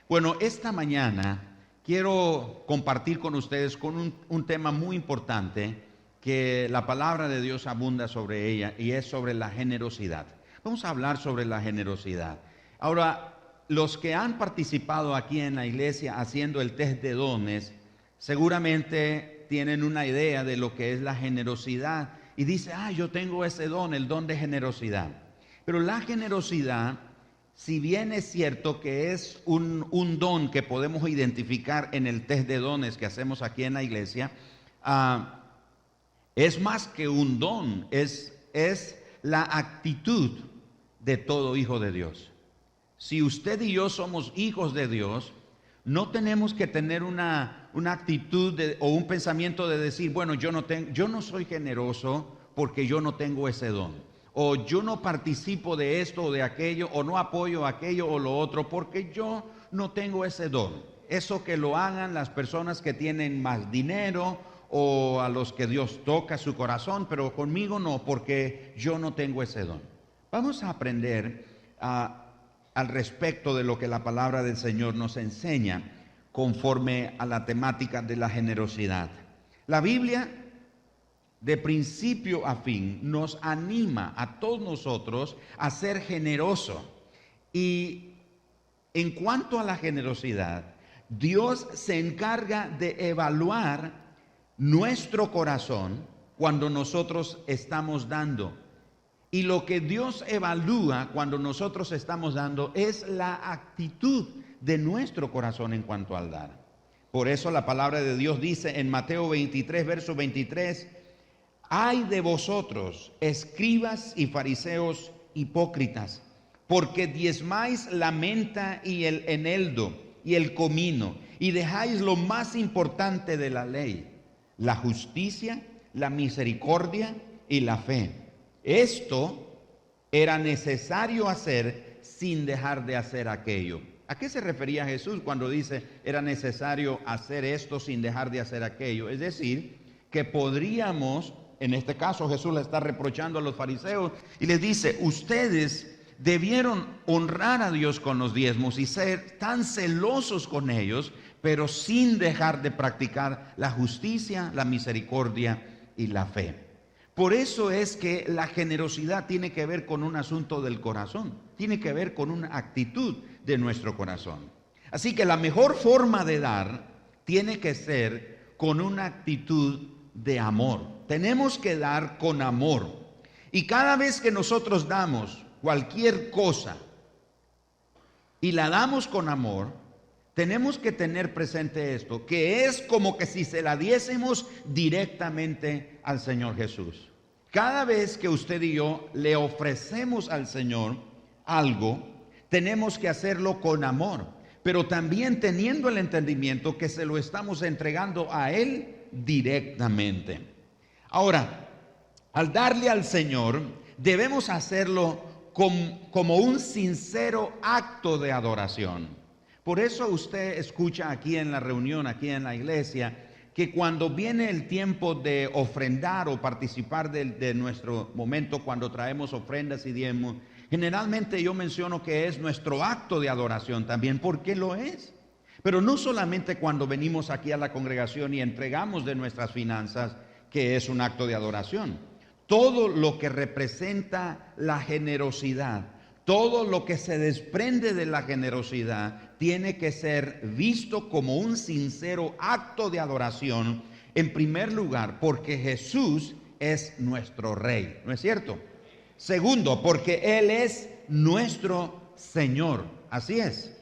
Bueno, esta mañana quiero compartir con ustedes un tema muy importante que la palabra de Dios abunda sobre ella y es sobre la generosidad. Vamos a hablar sobre la generosidad. Ahora, los que han participado aquí en la iglesia haciendo el test de dones, seguramente tienen una idea de lo que es la generosidad y dice, yo tengo ese don, el don de generosidad. Pero la generosidad, si bien es cierto que es un don que podemos identificar en el test de dones que hacemos aquí en la iglesia, es más que un don, es la actitud de todo hijo de Dios. Si usted y yo somos hijos de Dios, no tenemos que tener una actitud o un pensamiento de decir, bueno, yo no soy generoso porque yo no tengo ese don. O yo no participo de esto o de aquello, o no apoyo aquello o lo otro, porque yo no tengo ese don. Eso que lo hagan las personas que tienen más dinero o a los que Dios toca su corazón, pero conmigo no, porque yo no tengo ese don. Vamos a aprender al respecto de lo que la palabra del Señor nos enseña conforme a la temática de la generosidad. La Biblia, de principio a fin, nos anima a todos nosotros a ser generosos. Y en cuanto a la generosidad, Dios se encarga de evaluar nuestro corazón cuando nosotros estamos dando. Y lo que Dios evalúa cuando nosotros estamos dando es la actitud de nuestro corazón en cuanto al dar. Por eso la palabra de Dios dice en Mateo 23, verso 23, ay de vosotros, escribas y fariseos hipócritas, porque diezmáis la menta y el eneldo y el comino, y dejáis lo más importante de la ley, la justicia, la misericordia y la fe. Esto era necesario hacer sin dejar de hacer aquello. ¿A qué se refería Jesús cuando dice era necesario hacer esto sin dejar de hacer aquello? Es decir, que podríamos, en este caso Jesús le está reprochando a los fariseos y les dice, ustedes debieron honrar a Dios con los diezmos y ser tan celosos con ellos, pero sin dejar de practicar la justicia, la misericordia y la fe. Por eso es que la generosidad tiene que ver con un asunto del corazón, tiene que ver con una actitud de nuestro corazón. Así que la mejor forma de dar tiene que ser con una actitud de amor. Tenemos que dar con amor. Y cada vez que nosotros damos cualquier cosa y la damos con amor, tenemos que tener presente esto, que es como que si se la diésemos directamente al Señor Jesús. Cada vez que usted y yo le ofrecemos al Señor algo, tenemos que hacerlo con amor, pero también teniendo el entendimiento que se lo estamos entregando a Él directamente. Ahora, al darle al Señor, debemos hacerlo como un sincero acto de adoración. Por eso usted escucha aquí en la reunión, aquí en la iglesia, que cuando viene el tiempo de ofrendar o participar de nuestro momento, cuando traemos ofrendas y diezmos, generalmente yo menciono que es nuestro acto de adoración también, porque lo es. Pero no solamente cuando venimos aquí a la congregación y entregamos de nuestras finanzas, que es un acto de adoración. Todo lo que representa la generosidad, todo lo que se desprende de la generosidad tiene que ser visto como un sincero acto de adoración, en primer lugar, porque Jesús es nuestro Rey, ¿no es cierto? Segundo, porque Él es nuestro Señor, así es.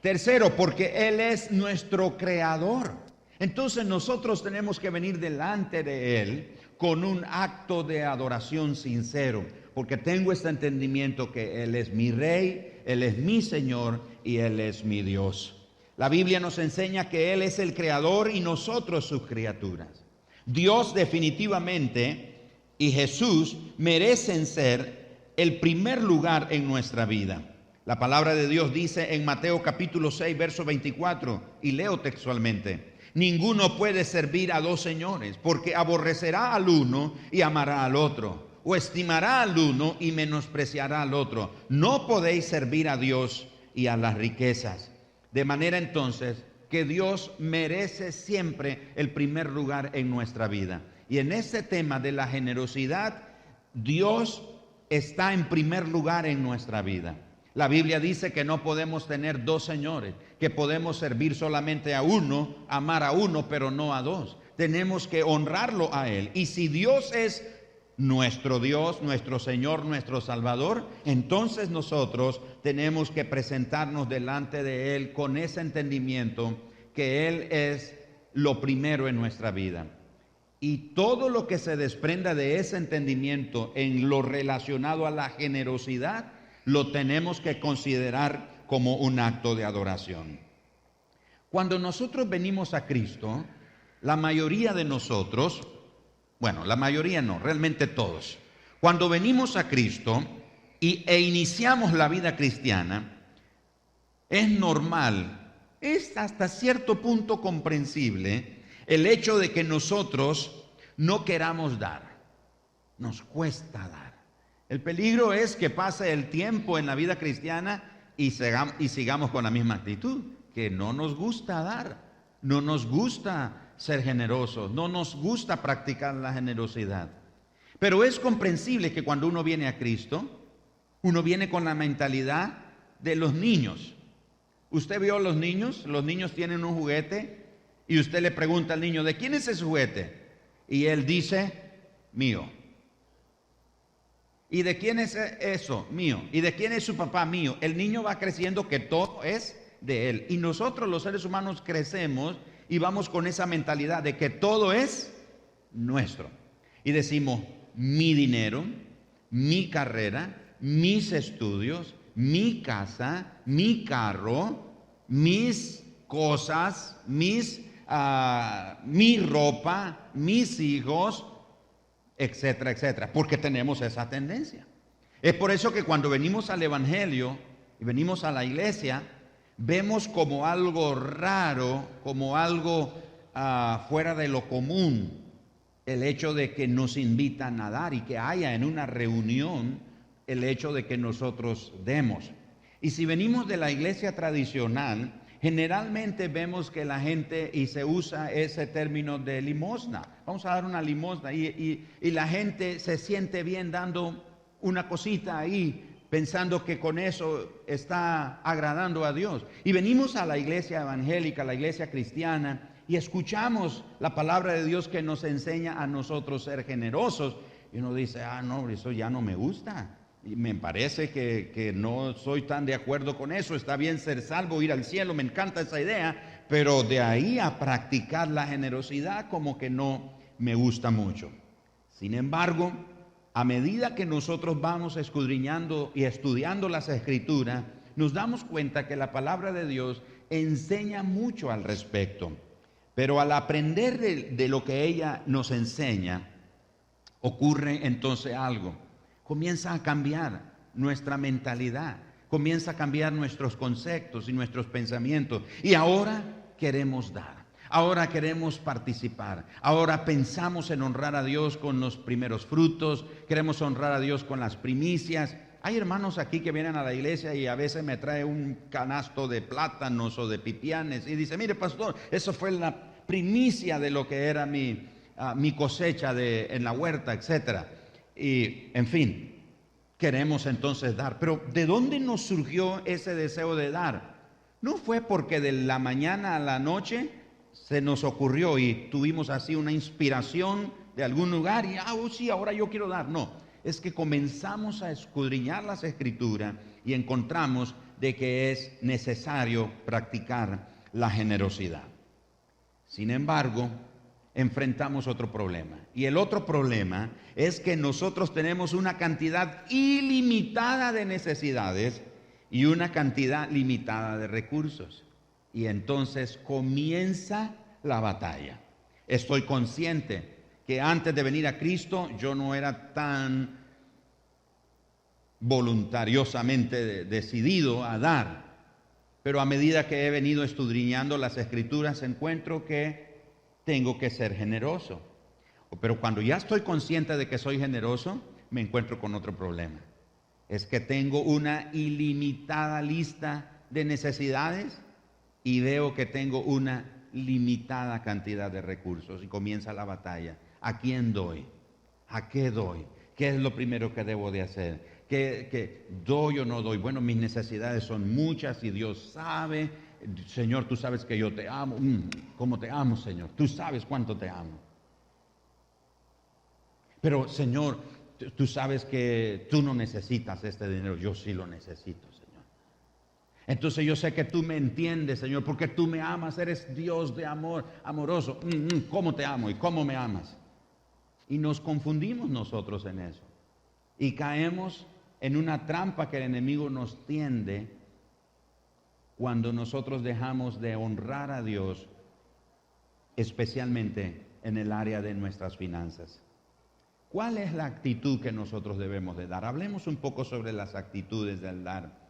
Tercero, porque Él es nuestro Creador. Entonces nosotros tenemos que venir delante de Él con un acto de adoración sincero, porque tengo este entendimiento que Él es mi Rey, Él es mi Señor y Él es mi Dios. La Biblia nos enseña que Él es el Creador y nosotros sus criaturas. Dios definitivamente y Jesús merecen ser el primer lugar en nuestra vida. La palabra de Dios dice en Mateo capítulo 6, verso 24, y leo textualmente: ninguno puede servir a dos señores, porque aborrecerá al uno y amará al otro, o estimará al uno y menospreciará al otro. No podéis servir a Dios y a las riquezas. De manera entonces que Dios merece siempre el primer lugar en nuestra vida. Y en este tema de la generosidad, Dios está en primer lugar en nuestra vida. La Biblia dice que no podemos tener dos señores, que podemos servir solamente a uno, amar a uno, pero no a dos. Tenemos que honrarlo a Él. Y si Dios es nuestro Dios, nuestro Señor, nuestro Salvador, entonces nosotros tenemos que presentarnos delante de Él con ese entendimiento que Él es lo primero en nuestra vida. Y todo lo que se desprenda de ese entendimiento en lo relacionado a la generosidad, lo tenemos que considerar como un acto de adoración. Cuando nosotros venimos a Cristo, la mayoría de nosotros, bueno, la mayoría no, realmente todos, cuando venimos a Cristo e iniciamos la vida cristiana, es normal, es hasta cierto punto comprensible el hecho de que nosotros no queramos dar, nos cuesta dar. El peligro es que pase el tiempo en la vida cristiana y sigamos con la misma actitud, que no nos gusta dar, no nos gusta ser generosos, no nos gusta practicar la generosidad. Pero es comprensible que cuando uno viene a Cristo, uno viene con la mentalidad de los niños. ¿Usted vio a los niños? Los niños tienen un juguete y usted le pregunta al niño, ¿de quién es ese juguete? Y él dice, mío. ¿Y de quién es eso? Mío. ¿Y de quién es su papá? Mío. El niño va creciendo que todo es de él. Y nosotros los seres humanos crecemos y vamos con esa mentalidad de que todo es nuestro. Y decimos, mi dinero, mi carrera, mis estudios, mi casa, mi carro, mis cosas, mi ropa, mis hijos, etcétera, etcétera, porque tenemos esa tendencia. Es por eso que cuando venimos al Evangelio y venimos a la iglesia, vemos como algo raro, como algo fuera de lo común, el hecho de que nos invitan a dar y que haya en una reunión el hecho de que nosotros demos. Y si venimos de la iglesia tradicional, generalmente vemos que la gente, y se usa ese término de limosna, vamos a dar una limosna, y la gente se siente bien dando una cosita ahí, pensando que con eso está agradando a Dios. Y venimos a la iglesia evangélica, a la iglesia cristiana, y escuchamos la palabra de Dios que nos enseña a nosotros ser generosos, y uno dice, no, eso ya no me gusta. Y me parece que no soy tan de acuerdo con eso. Está bien ser salvo, ir al cielo, me encanta esa idea, pero de ahí a practicar la generosidad como que no me gusta mucho. Sin embargo, a medida que nosotros vamos escudriñando y estudiando las Escrituras, nos damos cuenta que la palabra de Dios enseña mucho al respecto. Pero al aprender de lo que ella nos enseña, ocurre entonces algo. Comienza a cambiar nuestra mentalidad, comienza a cambiar nuestros conceptos y nuestros pensamientos. Y ahora queremos dar, ahora queremos participar, ahora pensamos en honrar a Dios con los primeros frutos, queremos honrar a Dios con las primicias. Hay hermanos aquí que vienen a la iglesia y a veces me trae un canasto de plátanos o de pipianes y dice, mire pastor, eso fue la primicia de lo que era mi cosecha en la huerta, etcétera. Y, en fin, queremos entonces dar. Pero ¿de dónde nos surgió ese deseo de dar? No fue porque de la mañana a la noche se nos ocurrió y tuvimos así una inspiración de algún lugar y, sí, ahora yo quiero dar. No, es que comenzamos a escudriñar las Escrituras y encontramos de que es necesario practicar la generosidad. Sin embargo, enfrentamos otro problema. Y el otro problema es que nosotros tenemos una cantidad ilimitada de necesidades y una cantidad limitada de recursos. Y entonces comienza la batalla. Estoy consciente que antes de venir a Cristo yo no era tan voluntariosamente decidido a dar. Pero a medida que he venido escudriñando las Escrituras encuentro que tengo que ser generoso. Pero cuando ya estoy consciente de que soy generoso, me encuentro con otro problema. Es que tengo una ilimitada lista de necesidades y veo que tengo una limitada cantidad de recursos y comienza la batalla. ¿A quién doy? ¿A qué doy? ¿Qué es lo primero que debo de hacer? ¿Qué doy o no doy? Bueno, mis necesidades son muchas y Dios sabe. Señor, tú sabes que yo te amo. ¿Cómo te amo, Señor? Tú sabes cuánto te amo. Pero, Señor, tú sabes que tú no necesitas este dinero. Yo sí lo necesito, Señor. Entonces yo sé que tú me entiendes, Señor, porque tú me amas. Eres Dios de amor, amoroso. ¿Cómo te amo y cómo me amas? Y nos confundimos nosotros en eso. Y caemos en una trampa que el enemigo nos tiende cuando nosotros dejamos de honrar a Dios, especialmente en el área de nuestras finanzas. ¿Cuál es la actitud que nosotros debemos de dar? Hablemos un poco sobre las actitudes del dar.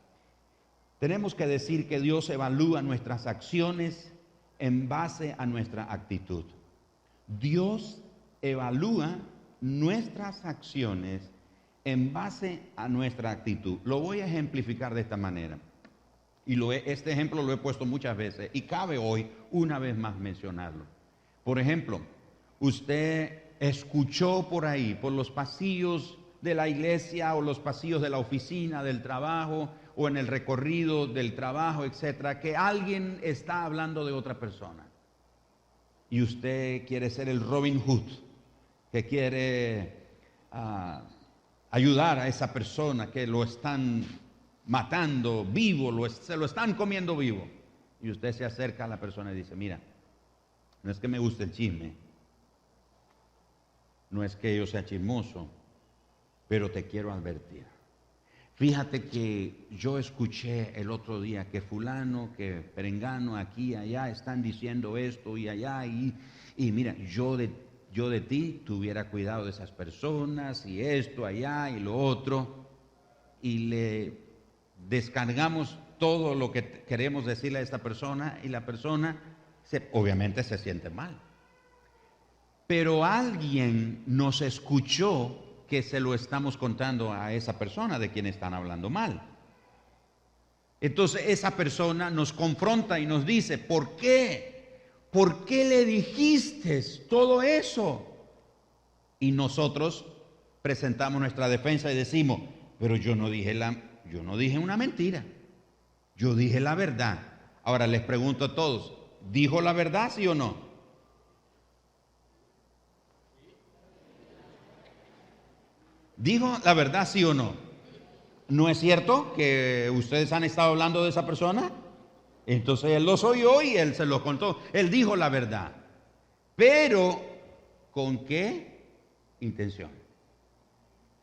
Tenemos que decir que Dios evalúa nuestras acciones en base a nuestra actitud. Dios evalúa nuestras acciones en base a nuestra actitud. Lo voy a ejemplificar de esta manera. Y este ejemplo lo he puesto muchas veces y cabe hoy una vez más mencionarlo. Por ejemplo, usted escuchó por ahí, por los pasillos de la iglesia o los pasillos de la oficina, del trabajo o en el recorrido del trabajo, etcétera, que alguien está hablando de otra persona. Y usted quiere ser el Robin Hood, que quiere ayudar a esa persona que lo están matando vivo, se lo están comiendo vivo. Y usted se acerca a la persona y dice, mira, no es que me guste el chisme, no es que yo sea chismoso, pero te quiero advertir. Fíjate que yo escuché el otro día que fulano, que perengano, aquí y allá están diciendo esto y allá y mira, yo de ti tuviera cuidado de esas personas y esto allá y lo otro, y le descargamos todo lo que queremos decirle a esta persona y la persona obviamente se siente mal. Pero alguien nos escuchó que se lo estamos contando a esa persona de quien están hablando mal. Entonces esa persona nos confronta y nos dice, ¿por qué? ¿Por qué le dijiste todo eso? Y nosotros presentamos nuestra defensa y decimos, pero yo no dije una mentira, yo dije la verdad. Ahora les pregunto a todos, ¿dijo la verdad, sí o no? ¿Dijo la verdad, sí o no? ¿No es cierto que ustedes han estado hablando de esa persona? Entonces él los oyó y él se los contó. Él dijo la verdad. Pero, ¿con qué intención?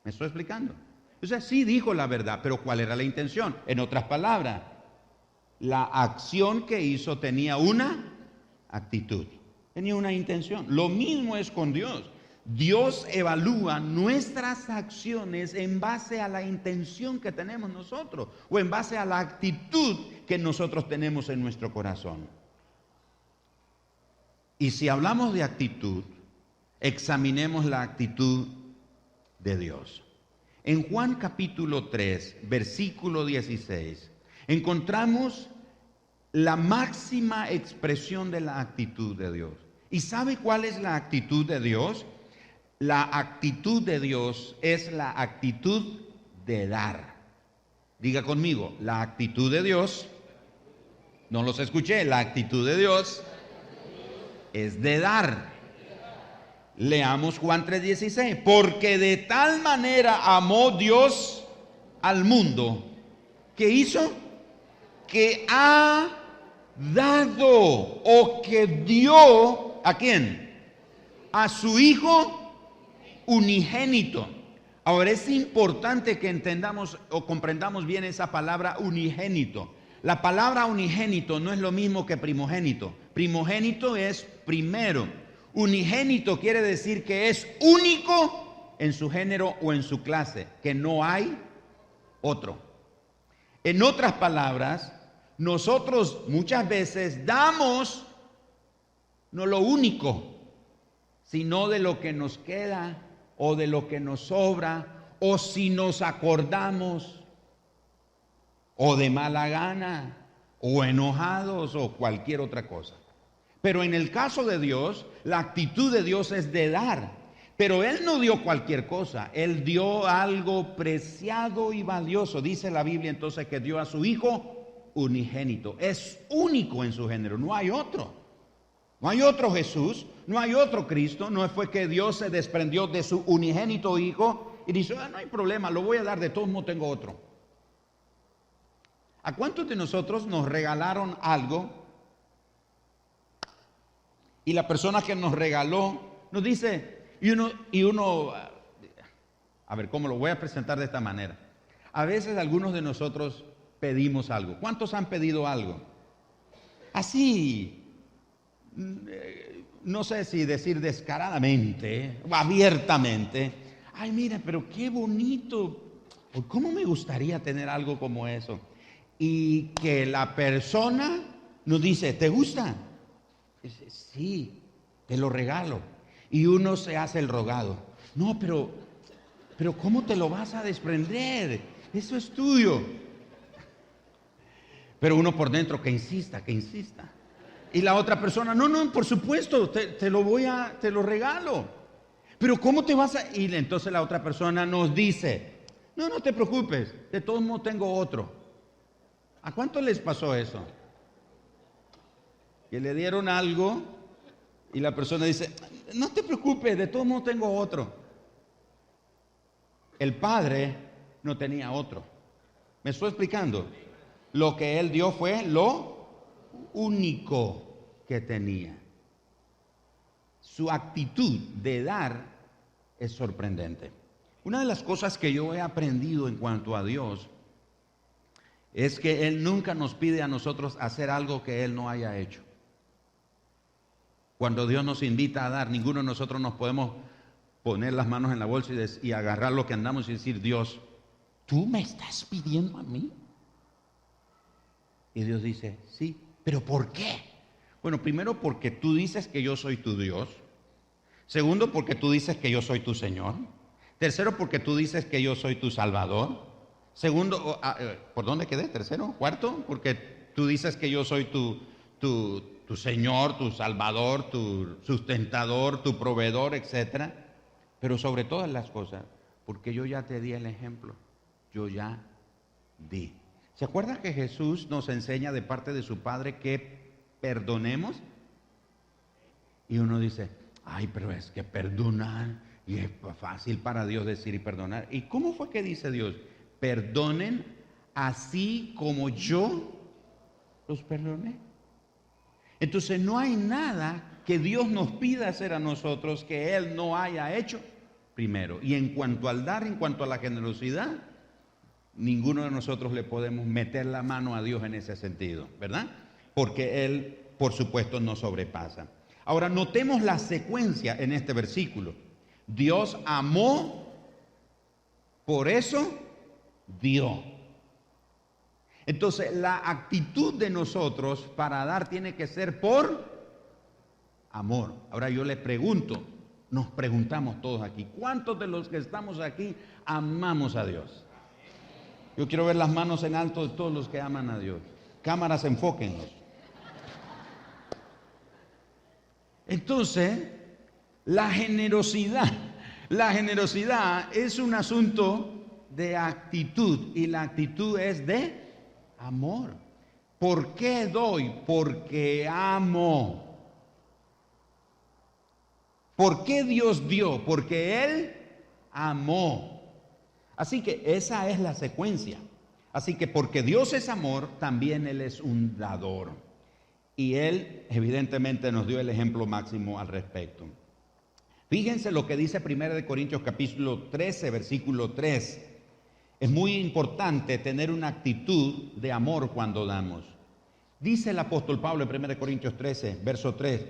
¿Me estoy explicando? O sea, sí dijo la verdad, pero ¿cuál era la intención? En otras palabras, la acción que hizo tenía una actitud, tenía una intención. Lo mismo es con Dios. Dios evalúa nuestras acciones en base a la intención que tenemos nosotros o en base a la actitud que nosotros tenemos en nuestro corazón. Y si hablamos de actitud, examinemos la actitud de Dios. En Juan capítulo 3, versículo 16, encontramos la máxima expresión de la actitud de Dios. ¿Y sabe cuál es la actitud de Dios? La actitud de Dios es la actitud de dar. Diga conmigo, la actitud de Dios, no los escuché, la actitud de Dios es de dar. Leamos Juan 3:16, porque de tal manera amó Dios al mundo, que hizo, que ha dado o que dio, ¿a quién? A su Hijo unigénito. Ahora es importante que entendamos o comprendamos bien esa palabra unigénito. La palabra unigénito no es lo mismo que primogénito. Primogénito es primero. Unigénito quiere decir que es único en su género o en su clase, que no hay otro. En otras palabras, nosotros muchas veces damos no lo único, sino de lo que nos queda o de lo que nos sobra, o si nos acordamos, o de mala gana, o enojados o cualquier otra cosa. Pero en el caso de Dios, la actitud de Dios es de dar. Pero Él no dio cualquier cosa, Él dio algo preciado y valioso. Dice la Biblia entonces que dio a su Hijo unigénito. Es único en su género, no hay otro. No hay otro Jesús, no hay otro Cristo. No fue que Dios se desprendió de su unigénito Hijo y dice, no hay problema, lo voy a dar, de todos modos tengo otro. ¿A cuántos de nosotros nos regalaron algo y la persona que nos regaló nos dice, y uno, a ver, ¿cómo lo voy a presentar de esta manera? A veces algunos de nosotros pedimos algo. ¿Cuántos han pedido algo? Así, no sé si decir descaradamente o abiertamente. Ay, mira, pero qué bonito. ¿Cómo me gustaría tener algo como eso? Y que la persona nos dice, ¿te gusta? Dice, sí, te lo regalo. Y uno se hace el rogado. No, pero ¿cómo te lo vas a desprender? Eso es tuyo. Pero uno por dentro que insista. Y la otra persona, no, por supuesto, te lo regalo. Pero ¿cómo te vas a...? Y entonces la otra persona nos dice, no te preocupes, de todos modos tengo otro. ¿A cuánto les pasó eso? Que le dieron algo y la persona dice, no te preocupes, de todos modos tengo otro. El padre no tenía otro. ¿Me estoy explicando? Lo que él dio fue lo único que tenía. Su actitud de dar es sorprendente. Una de las cosas que yo he aprendido en cuanto a Dios es que Él nunca nos pide a nosotros hacer algo que Él no haya hecho. Cuando Dios nos invita a dar, ninguno de nosotros nos podemos poner las manos en la bolsa y agarrar lo que andamos y decir, Dios, ¿tú me estás pidiendo a mí? Y Dios dice, sí, ¿pero por qué? Bueno, primero porque tú dices que yo soy tu Dios. Segundo, porque tú dices que yo soy tu Señor. Tercero, porque tú dices que yo soy tu Salvador. Segundo, ¿por dónde quedé? Tercero, cuarto, porque tú dices que yo soy tu Señor, tu Salvador, tu sustentador, tu proveedor, etcétera. Pero sobre todas las cosas, porque yo ya te di el ejemplo, yo ya di. ¿Se acuerda que Jesús nos enseña de parte de su Padre que perdonemos? Y uno dice, ay, pero es que perdonar, y es fácil para Dios decir y perdonar. ¿Y cómo fue que dice Dios? Perdonen así como yo los perdoné. Entonces no hay nada que Dios nos pida hacer a nosotros que Él no haya hecho primero. Y en cuanto al dar, en cuanto a la generosidad, ninguno de nosotros le podemos meter la mano a Dios en ese sentido, ¿verdad? Porque Él, por supuesto, nos sobrepasa. Ahora, notemos la secuencia en este versículo. Dios amó, por eso dio. Entonces, la actitud de nosotros para dar tiene que ser por amor. Ahora yo le pregunto, nos preguntamos todos aquí, ¿cuántos de los que estamos aquí amamos a Dios? Yo quiero ver las manos en alto de todos los que aman a Dios. Cámaras, enfóquenlos. Entonces, la generosidad es un asunto de actitud, y la actitud es de amor. ¿Por qué doy? Porque amo. ¿Por qué Dios dio? Porque Él amó. Así que esa es la secuencia. Así que porque Dios es amor, también Él es un dador. Y Él evidentemente nos dio el ejemplo máximo al respecto. Fíjense lo que dice 1 Corintios capítulo 13, versículo 3. Es muy importante tener una actitud de amor cuando damos. Dice el apóstol Pablo en 1 Corintios 13, verso 3,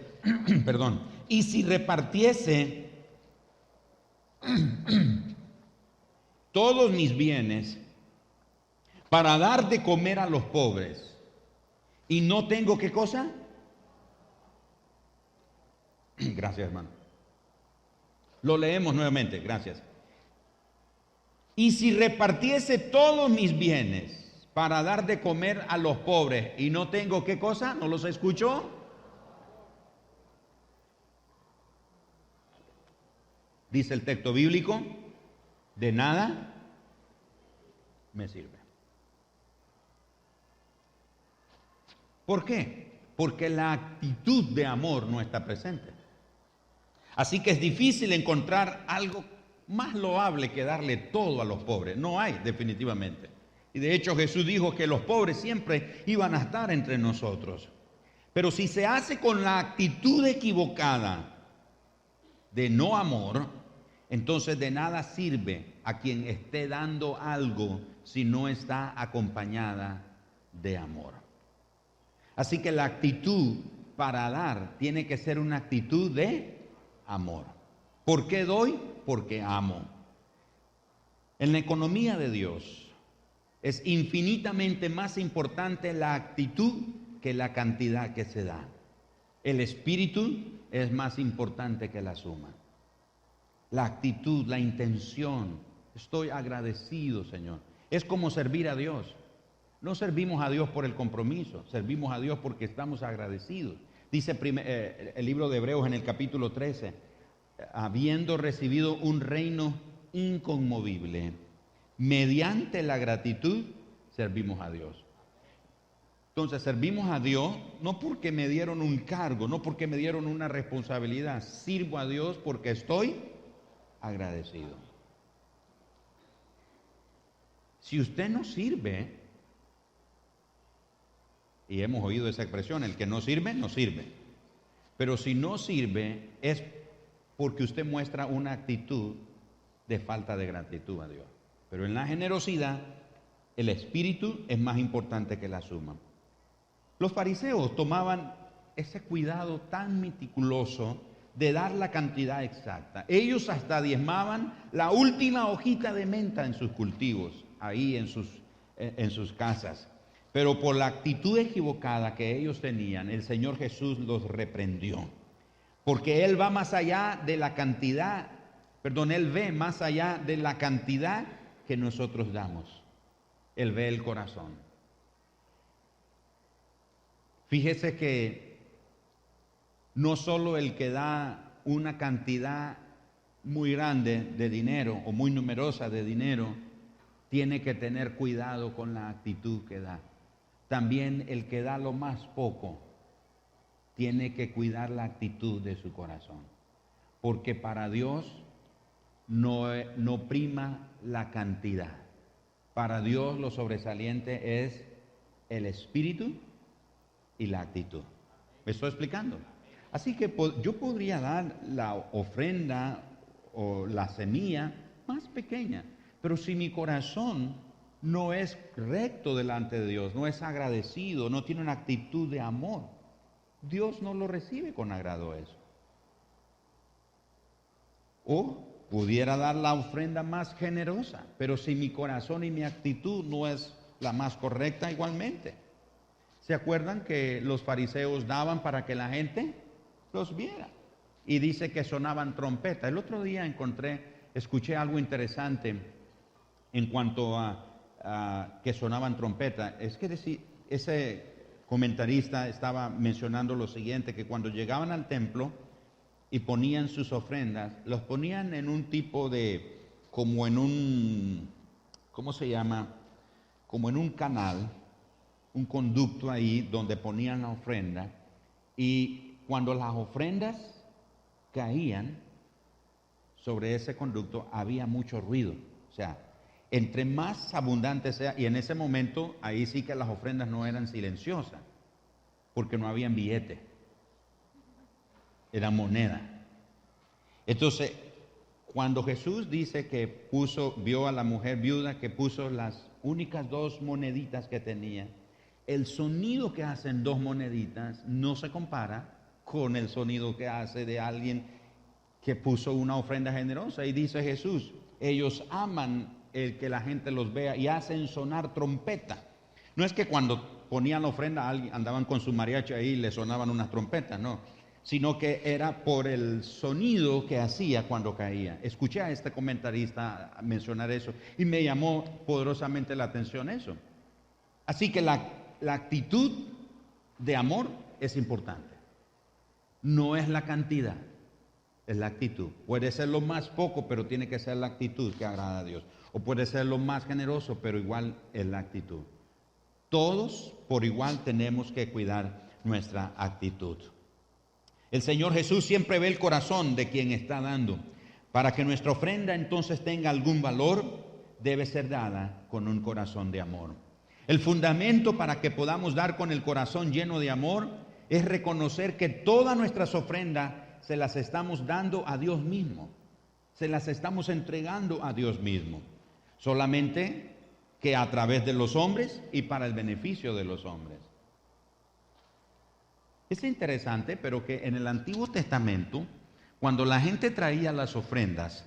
perdón, y si repartiese todos mis bienes para dar de comer a los pobres, y no tengo ¿qué cosa? Gracias, hermano. Lo leemos nuevamente, gracias. Y si repartiese todos mis bienes para dar de comer a los pobres y no tengo, ¿qué cosa? ¿No los escuchó? Dice el texto bíblico, de nada me sirve. ¿Por qué? Porque la actitud de amor no está presente. Así que es difícil encontrar algo más loable que darle todo a los pobres. No hay, definitivamente. Y de hecho Jesús dijo que los pobres siempre iban a estar entre nosotros. Pero si se hace con la actitud equivocada de no amor, entonces de nada sirve a quien esté dando algo si no está acompañada de amor. Así que la actitud para dar tiene que ser una actitud de amor. ¿Por qué doy? Porque amo. En la economía de Dios es infinitamente más importante la actitud que la cantidad que se da. El espíritu es más importante que la suma. La actitud, la intención. Estoy agradecido, Señor. Es como servir a Dios. No servimos a Dios por el compromiso, servimos a Dios porque estamos agradecidos. Dice el libro de Hebreos en el capítulo 13, habiendo recibido un reino inconmovible, mediante la gratitud servimos a Dios. Entonces servimos a Dios no porque me dieron un cargo, no porque me dieron una responsabilidad, sirvo a Dios porque estoy agradecido. Si usted no sirve, y hemos oído esa expresión, el que no sirve, no sirve. Pero si no sirve es porque usted muestra una actitud de falta de gratitud a Dios. Pero en la generosidad, el espíritu es más importante que la suma. Los fariseos tomaban ese cuidado tan meticuloso de dar la cantidad exacta. Ellos hasta diezmaban la última hojita de menta en sus cultivos, ahí en sus casas. Pero por la actitud equivocada que ellos tenían, el Señor Jesús los reprendió. Porque Él va más allá de la cantidad, Él ve más allá de la cantidad que nosotros damos. Él ve el corazón. Fíjese que no solo el que da una cantidad muy grande de dinero o muy numerosa de dinero, tiene que tener cuidado con la actitud que da. También el que da lo más poco tiene que cuidar la actitud de su corazón. Porque para Dios no prima la cantidad. Para Dios lo sobresaliente es el espíritu y la actitud. ¿Me estoy explicando? Así que yo podría dar la ofrenda o la semilla más pequeña, pero si mi corazón no es recto delante de Dios, no es agradecido, no tiene una actitud de amor, Dios no lo recibe con agrado eso. O pudiera dar la ofrenda más generosa, pero si mi corazón y mi actitud no es la más correcta igualmente. ¿Se acuerdan que los fariseos daban para que la gente los viera? Y dice que sonaban trompetas. El otro día escuché algo interesante en cuanto a que sonaban trompetas. Es que ese comentarista estaba mencionando lo siguiente, que cuando llegaban al templo y ponían sus ofrendas, los ponían en un tipo de, como en un, ¿cómo se llama? Como en un canal, un conducto ahí donde ponían la ofrenda, y cuando las ofrendas caían sobre ese conducto había mucho ruido. O sea, entre más abundante sea, y en ese momento ahí sí que las ofrendas no eran silenciosas, porque no habían billete, era moneda. Entonces, cuando Jesús dice que vio a la mujer viuda que puso las únicas 2 moneditas que tenía, el sonido que hacen 2 moneditas no se compara con el sonido que hace de alguien que puso una ofrenda generosa. Y dice Jesús, ellos aman el que la gente los vea y hacen sonar trompeta. No es que cuando ponían la ofrenda andaban con su mariachi ahí y le sonaban unas trompetas, no, sino que era por el sonido que hacía cuando caía. Escuché a este comentarista mencionar eso y me llamó poderosamente la atención eso. Así que la actitud de amor es importante. No es la cantidad, es la actitud. Puede ser lo más poco, pero tiene que ser la actitud que agrada a Dios. O puede ser lo más generoso, pero igual es la actitud. Todos por igual tenemos que cuidar nuestra actitud. El Señor Jesús siempre ve el corazón de quien está dando. Para que nuestra ofrenda entonces tenga algún valor, debe ser dada con un corazón de amor. El fundamento para que podamos dar con el corazón lleno de amor es reconocer que todas nuestras ofrendas se las estamos dando a Dios mismo. Se las estamos entregando a Dios mismo. Solamente que a través de los hombres y para el beneficio de los hombres. Es interesante, pero que en el Antiguo Testamento, cuando la gente traía las ofrendas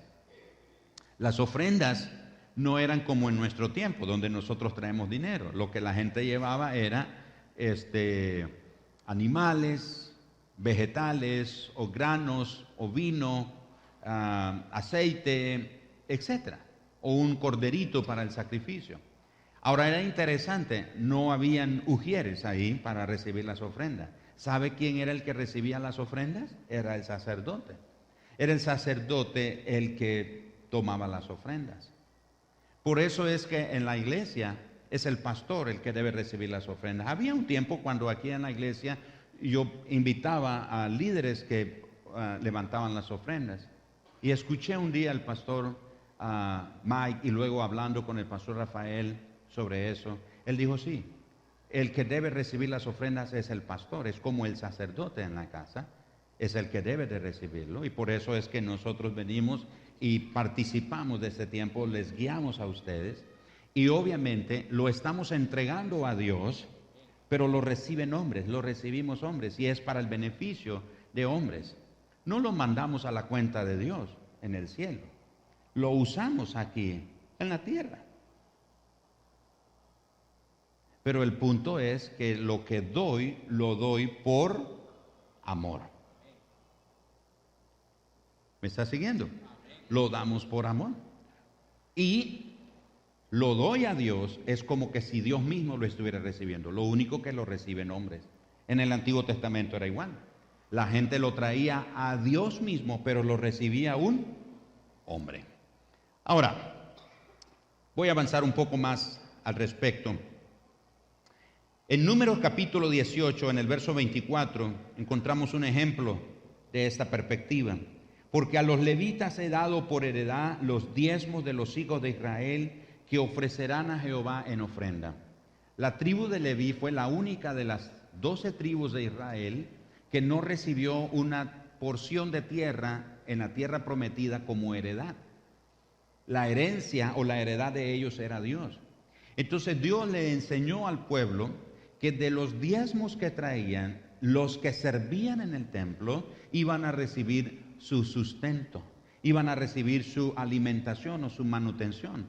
no eran como en nuestro tiempo, donde nosotros traemos dinero. Lo que la gente llevaba era animales, vegetales, o granos, o vino, aceite, etcétera, o un corderito para el sacrificio. Ahora era interesante, no habían ujieres ahí para recibir las ofrendas. ¿Sabe quién era el que recibía las ofrendas? Era el sacerdote. Era el sacerdote el que tomaba las ofrendas. Por eso es que en la iglesia es el pastor el que debe recibir las ofrendas. Había un tiempo cuando aquí en la iglesia yo invitaba a líderes que levantaban las ofrendas. Y escuché un día al pastor Mike, y luego hablando con el pastor Rafael sobre eso, él dijo sí. El que debe recibir las ofrendas es el pastor, es como el sacerdote en la casa, es el que debe de recibirlo. Y por eso es que nosotros venimos y participamos de este tiempo, les guiamos a ustedes. Y obviamente lo estamos entregando a Dios, pero lo reciben hombres, lo recibimos hombres, y es para el beneficio de hombres. No lo mandamos a la cuenta de Dios en el cielo, lo usamos aquí en la tierra. Pero el punto es que lo que doy, lo doy por amor. ¿Me está siguiendo? Lo damos por amor. Y lo doy a Dios es como que si Dios mismo lo estuviera recibiendo. Lo único que lo reciben hombres. En el Antiguo Testamento era igual. La gente lo traía a Dios mismo, pero lo recibía un hombre. Ahora, voy a avanzar un poco más al respecto. En Números capítulo 18, en el verso 24, encontramos un ejemplo de esta perspectiva. Porque a los levitas he dado por heredad los diezmos de los hijos de Israel que ofrecerán a Jehová en ofrenda. La tribu de Leví fue la única de las 12 tribus de Israel que no recibió una porción de tierra en la tierra prometida como heredad. La herencia o la heredad de ellos era Dios. Entonces Dios le enseñó al pueblo que de los diezmos que traían, los que servían en el templo iban a recibir su sustento, iban a recibir su alimentación o su manutención.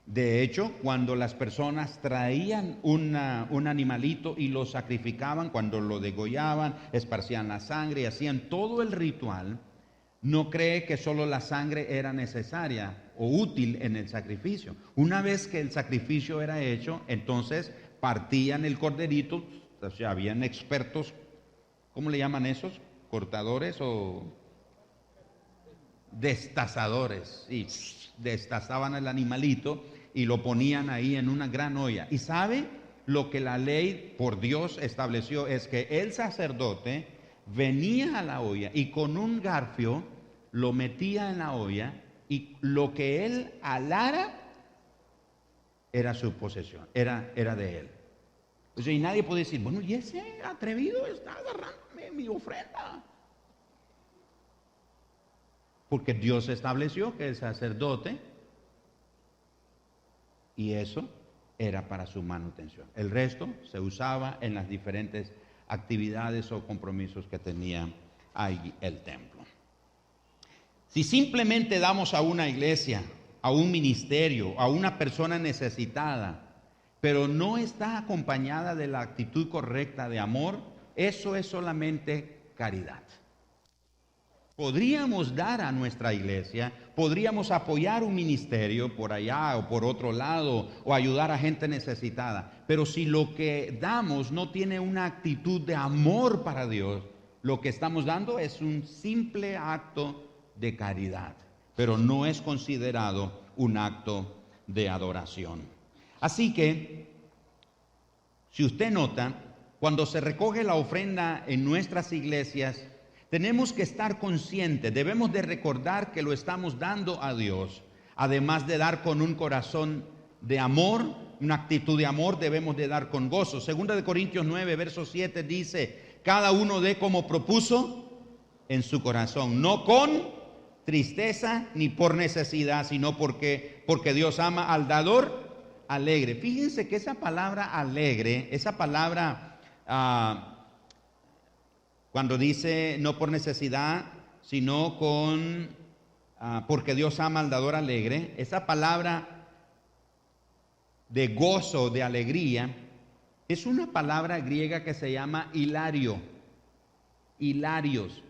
De hecho, cuando las personas traían un animalito y lo sacrificaban, cuando lo degollaban, esparcían la sangre y hacían todo el ritual, no cree que solo la sangre era necesaria o útil en el sacrificio. Una vez que el sacrificio era hecho, entonces partían el corderito. O sea, habían expertos, ¿cómo le llaman esos? Cortadores o destazadores. Y destazaban el animalito y lo ponían ahí en una gran olla. ¿Y sabe lo que la ley por Dios estableció? Es que el sacerdote venía a la olla y con un garfio lo metía en la olla, y lo que él alara era su posesión, era de él. O sea, y nadie puede decir, bueno, y ese atrevido está agarrándome mi ofrenda. Porque Dios estableció que el sacerdote, y eso era para su manutención. El resto se usaba en las diferentes actividades o compromisos que tenía ahí el templo. Si simplemente damos a una iglesia, a un ministerio, a una persona necesitada, pero no está acompañada de la actitud correcta de amor, eso es solamente caridad. Podríamos dar a nuestra iglesia, podríamos apoyar un ministerio por allá o por otro lado, o ayudar a gente necesitada. Pero si lo que damos no tiene una actitud de amor para Dios, lo que estamos dando es un simple acto de caridad, pero no es considerado un acto de adoración. Así que, si usted nota, cuando se recoge la ofrenda en nuestras iglesias, tenemos que estar conscientes, debemos de recordar que lo estamos dando a Dios. Además de dar con un corazón de amor, una actitud de amor, debemos de dar con gozo. Segunda de Corintios 9, verso 7 dice, cada uno dé como propuso en su corazón, no con tristeza ni por necesidad, sino porque Dios ama al dador alegre. Fíjense que esa palabra alegre, esa palabra cuando dice no por necesidad, sino porque Dios ama al dador alegre, esa palabra de gozo, de alegría, es una palabra griega que se llama hilario, hilarios.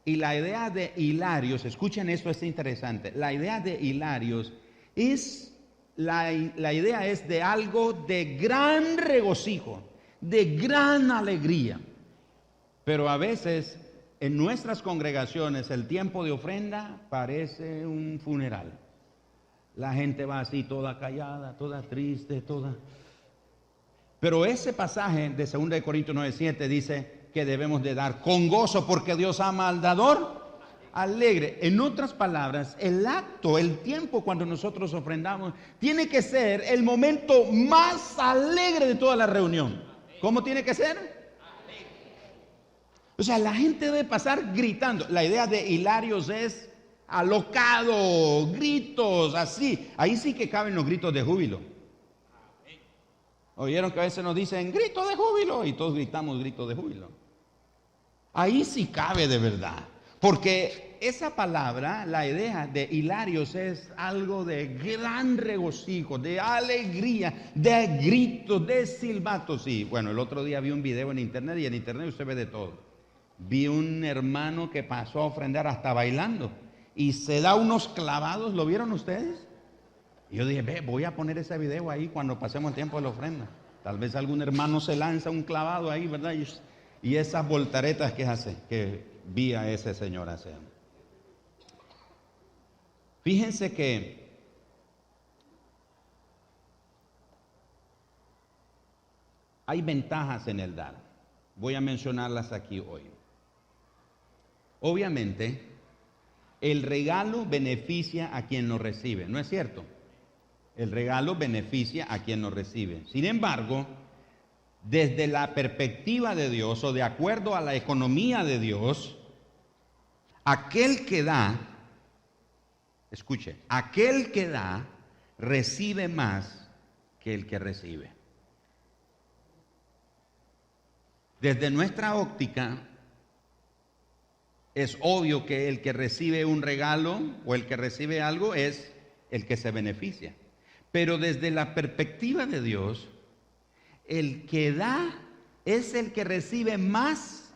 Y la idea de hilarios, escuchen esto, es interesante. La idea de hilarios es, la idea es de algo de gran regocijo, de gran alegría. Pero a veces en nuestras congregaciones el tiempo de ofrenda parece un funeral. La gente va así toda callada, toda triste, toda... Pero ese pasaje de 2 Corintios 9:7 dice que debemos de dar con gozo porque Dios ama al dador alegre. En otras palabras, el acto, el tiempo cuando nosotros ofrendamos, tiene que ser el momento más alegre de toda la reunión. ¿Cómo tiene que ser? O sea, la gente debe pasar gritando. La idea de hilarios es alocado, gritos, así. Ahí sí que caben los gritos de júbilo. ¿Oyeron que a veces nos dicen grito de júbilo? Y todos gritamos grito de júbilo. Ahí sí cabe de verdad. Porque esa palabra, la idea de hilarios es algo de gran regocijo, de alegría, de gritos, de silbatos. Y bueno, el otro día vi un video en internet y en internet usted ve de todo. Vi un hermano que pasó a ofrendar hasta bailando y se da unos clavados. ¿Lo vieron ustedes? Y yo dije, voy a poner ese video ahí cuando pasemos el tiempo de la ofrenda. Tal vez algún hermano se lanza un clavado ahí, ¿verdad? Y esas voltaretas que hace, que vi a ese señor hacer. Fíjense que hay ventajas en el dar. Voy a mencionarlas aquí hoy. Obviamente, el regalo beneficia a quien lo recibe, ¿no es cierto? El regalo beneficia a quien lo recibe. Sin embargo, desde la perspectiva de Dios o de acuerdo a la economía de Dios, aquel que da, escuche, aquel que da recibe más que el que recibe. Desde nuestra óptica, es obvio que el que recibe un regalo o el que recibe algo es el que se beneficia. Pero desde la perspectiva de Dios, el que da es el que recibe más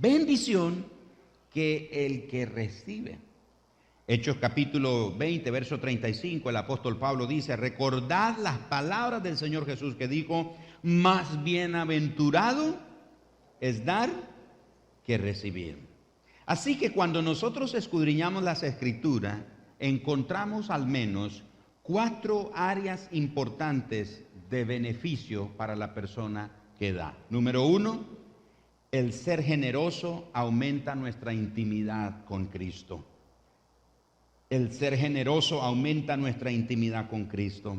bendición que el que recibe. Hechos capítulo 20, verso 35, el apóstol Pablo dice, recordad las palabras del Señor Jesús que dijo, más bienaventurado es dar que recibir. Así que cuando nosotros escudriñamos las Escrituras, encontramos al menos 4 áreas importantes de beneficio para la persona que da. Número 1, el ser generoso aumenta nuestra intimidad con Cristo. El ser generoso aumenta nuestra intimidad con Cristo.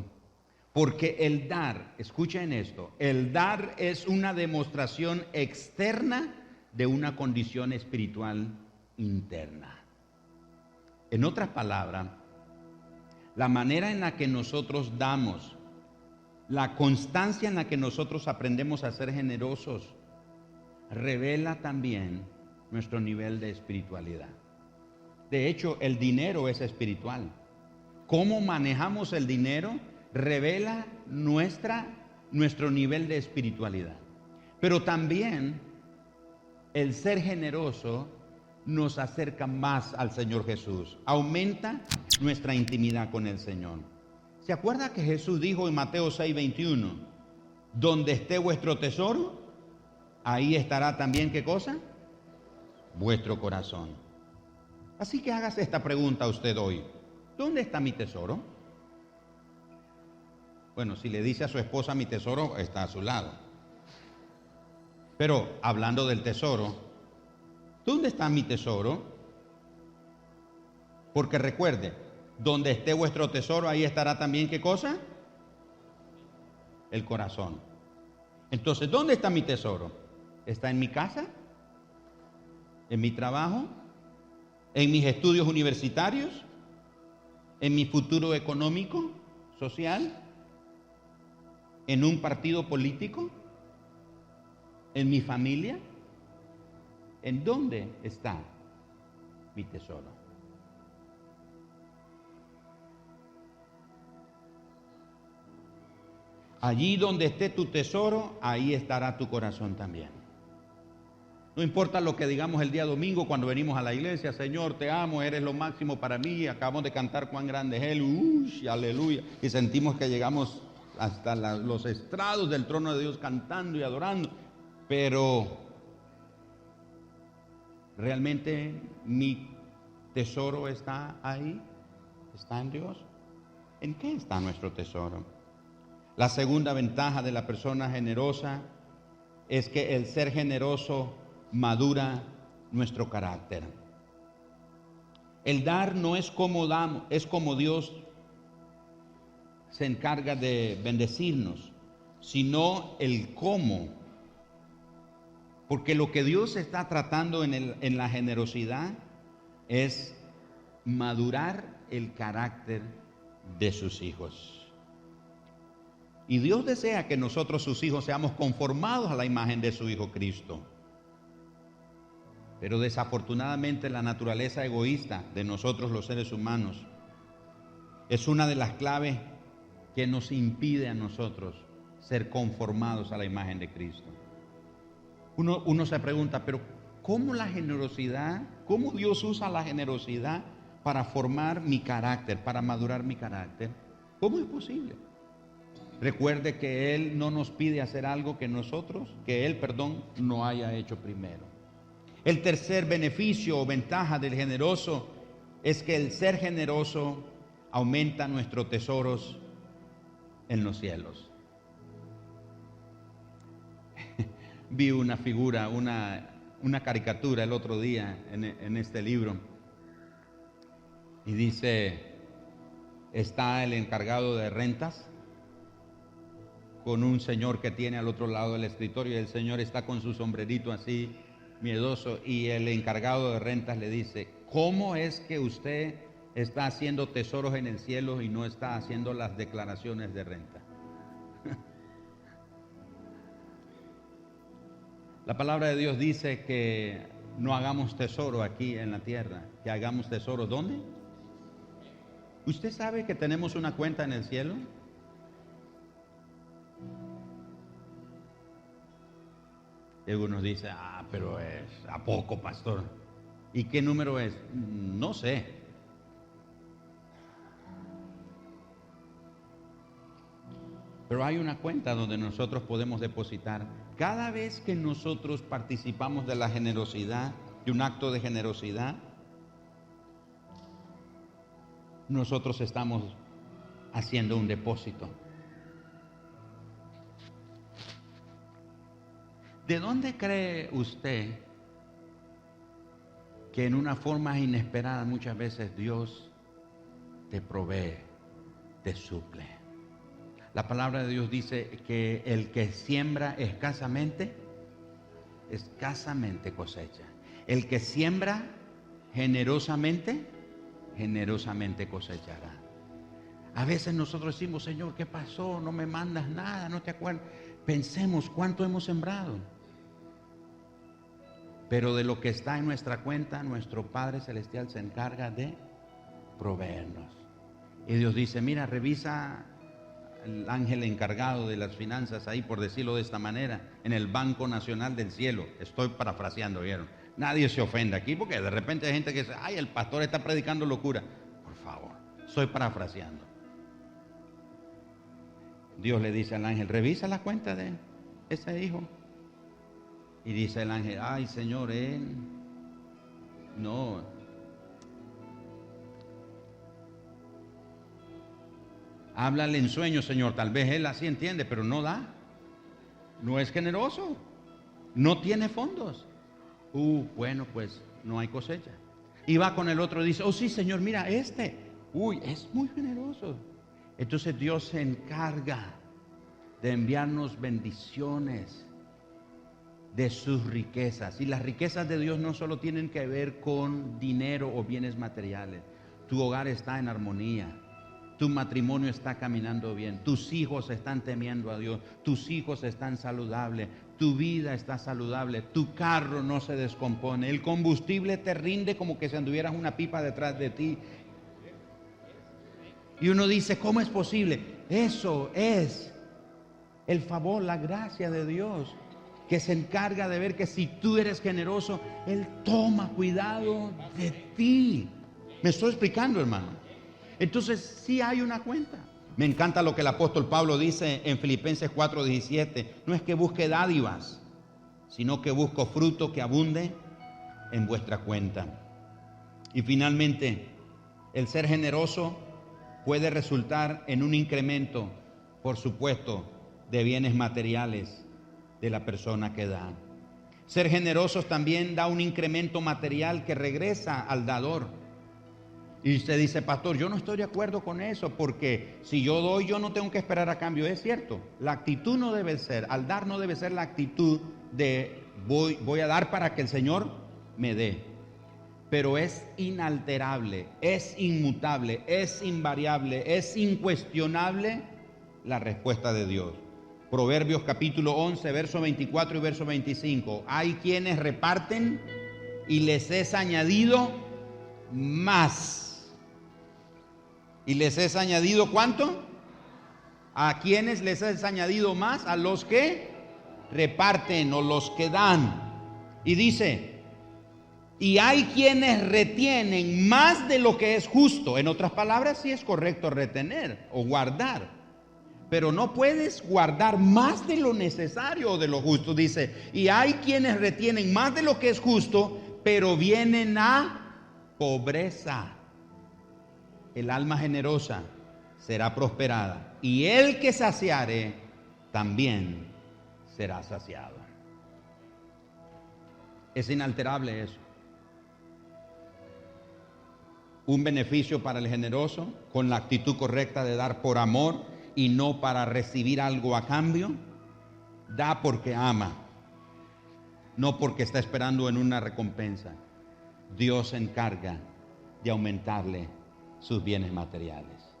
Porque el dar, escuchen esto, el dar es una demostración externa de una condición espiritual interna. En otras palabras, la manera en la que nosotros damos, la constancia en la que nosotros aprendemos a ser generosos, revela también nuestro nivel de espiritualidad. De hecho, el dinero es espiritual. Cómo manejamos el dinero revela nuestro nivel de espiritualidad. Pero también el ser generoso nos acerca más al Señor Jesús, aumenta nuestra intimidad con el Señor. ¿Se acuerda que Jesús dijo en Mateo 6:21, donde esté vuestro tesoro, ahí estará también, ¿qué cosa? Vuestro corazón. Así que hágase esta pregunta a usted hoy: ¿dónde está mi tesoro? Bueno, si le dice a su esposa mi tesoro, está a su lado. Pero hablando del tesoro, ¿dónde está mi tesoro? Porque recuerde, donde esté vuestro tesoro, ahí estará también, ¿qué cosa? El corazón. Entonces, ¿dónde está mi tesoro? ¿Está en mi casa? ¿En mi trabajo? ¿En mis estudios universitarios? ¿En mi futuro económico, social? ¿En un partido político? ¿En mi familia? ¿En dónde está mi tesoro? Allí donde esté tu tesoro, ahí estará tu corazón también. No importa lo que digamos el día domingo cuando venimos a la iglesia: Señor, te amo, eres lo máximo para mí. Acabamos de cantar cuán grande es Él, aleluya. Y sentimos que llegamos hasta los estrados del trono de Dios cantando y adorando. Pero ¿realmente mi tesoro está ahí? ¿Está en Dios? ¿En qué está nuestro tesoro? La segunda ventaja de la persona generosa es que el ser generoso madura nuestro carácter. El dar no es como damos, es como Dios se encarga de bendecirnos, sino el cómo. Porque lo que Dios está tratando en la generosidad es madurar el carácter de sus hijos. Y Dios desea que nosotros, sus hijos, seamos conformados a la imagen de su Hijo Cristo. Pero desafortunadamente la naturaleza egoísta de nosotros los seres humanos es una de las claves que nos impide a nosotros ser conformados a la imagen de Cristo. Uno se pregunta, pero ¿cómo la generosidad, cómo Dios usa la generosidad para formar mi carácter, para madurar mi carácter? ¿Cómo es posible? Recuerde que Él no nos pide hacer algo que Él no haya hecho primero. El tercer beneficio o ventaja del generoso es que el ser generoso aumenta nuestros tesoros en los cielos. Vi una figura, una caricatura el otro día en este libro, y dice, está el encargado de rentas con un señor que tiene al otro lado del escritorio, y el señor está con su sombrerito así miedoso, y el encargado de rentas le dice, ¿cómo es que usted está haciendo tesoros en el cielo y no está haciendo las declaraciones de renta? La palabra de Dios dice que no hagamos tesoro aquí en la tierra, que hagamos tesoro ¿dónde? ¿Usted sabe que tenemos una cuenta en el cielo? Y algunos dicen, pero es ¿a poco, pastor? ¿Y qué número es? No sé. Pero hay una cuenta donde nosotros podemos depositar. Cada vez que nosotros participamos de la generosidad, de un acto de generosidad, nosotros estamos haciendo un depósito. ¿De dónde cree usted que en una forma inesperada muchas veces Dios te provee, te suple? La palabra de Dios dice que el que siembra escasamente cosecha. El que siembra generosamente cosechará. A veces nosotros decimos, Señor, ¿qué pasó? No me mandas nada, no te acuerdas. Pensemos cuánto hemos sembrado. Pero de lo que está en nuestra cuenta, nuestro Padre Celestial se encarga de proveernos. Y Dios dice, mira, revisa el ángel encargado de las finanzas ahí, por decirlo de esta manera, en el Banco Nacional del Cielo. Estoy parafraseando, ¿vieron? Nadie se ofende aquí porque de repente hay gente que dice, ay, el pastor está predicando locura. Por favor, estoy parafraseando. Dios le dice al ángel, revisa la cuenta de ese hijo. Y dice el ángel, ay, Señor, él no. Háblale en sueños, Señor. Tal vez él así entiende, pero no da. No es generoso. No tiene fondos. Bueno, pues no hay cosecha. Y va con el otro y dice, oh sí, Señor, mira este. Es muy generoso. Entonces Dios se encarga de enviarnos bendiciones de sus riquezas. Y las riquezas de Dios no solo tienen que ver con dinero o bienes materiales. Tu hogar está en armonía. Tu matrimonio está caminando bien. Tus hijos están temiendo a Dios. Tus hijos están saludables. Tu vida está saludable. Tu carro no se descompone. El combustible te rinde como que si anduvieras una pipa detrás de ti. Y uno dice, ¿cómo es posible? Eso es el favor, la gracia de Dios, que se encarga de ver que si tú eres generoso, Él toma cuidado de ti. ¿Me estoy explicando, hermano? Entonces sí hay una cuenta. Me encanta lo que el apóstol Pablo dice en Filipenses 4:17. No es que busque dádivas, sino que busco fruto que abunde en vuestra cuenta. Y finalmente, el ser generoso puede resultar en un incremento, por supuesto, de bienes materiales de la persona que da. Ser generosos también da un incremento material que regresa al dador. Y usted dice, pastor, yo no estoy de acuerdo con eso, porque si yo doy, yo no tengo que esperar a cambio. Es cierto, la actitud no debe ser, al dar no debe ser la actitud de voy a dar para que el Señor me dé. Pero es inalterable, es inmutable, es invariable, es incuestionable la respuesta de Dios. Proverbios capítulo 11, verso 24 y verso 25. Hay quienes reparten y les es añadido más. ¿Y les es añadido cuánto? ¿A quienes les es añadido más? A los que reparten o los que dan. Y dice, y hay quienes retienen más de lo que es justo. En otras palabras, sí es correcto retener o guardar, pero no puedes guardar más de lo necesario o de lo justo. Dice, y hay quienes retienen más de lo que es justo, pero vienen a pobreza. El alma generosa será prosperada, y el que saciare también será saciado. Es inalterable eso. Un beneficio para el generoso, con la actitud correcta de dar por amor y no para recibir algo a cambio. Da porque ama, no porque está esperando en una recompensa. Dios se encarga de aumentarle sus bienes materiales.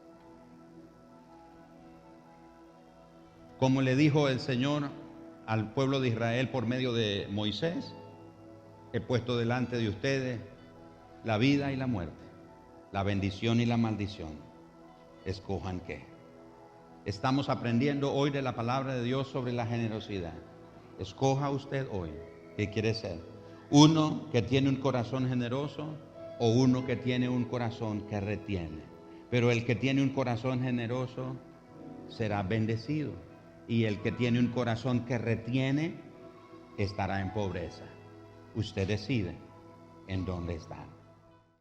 Como le dijo el Señor al pueblo de Israel por medio de Moisés, he puesto delante de ustedes la vida y la muerte, la bendición y la maldición. Escojan qué. Estamos aprendiendo hoy de la palabra de Dios sobre la generosidad. Escoja usted hoy qué quiere ser. Uno que tiene un corazón generoso o uno que tiene un corazón que retiene. Pero el que tiene un corazón generoso será bendecido, y el que tiene un corazón que retiene estará en pobreza. Usted decide en dónde está.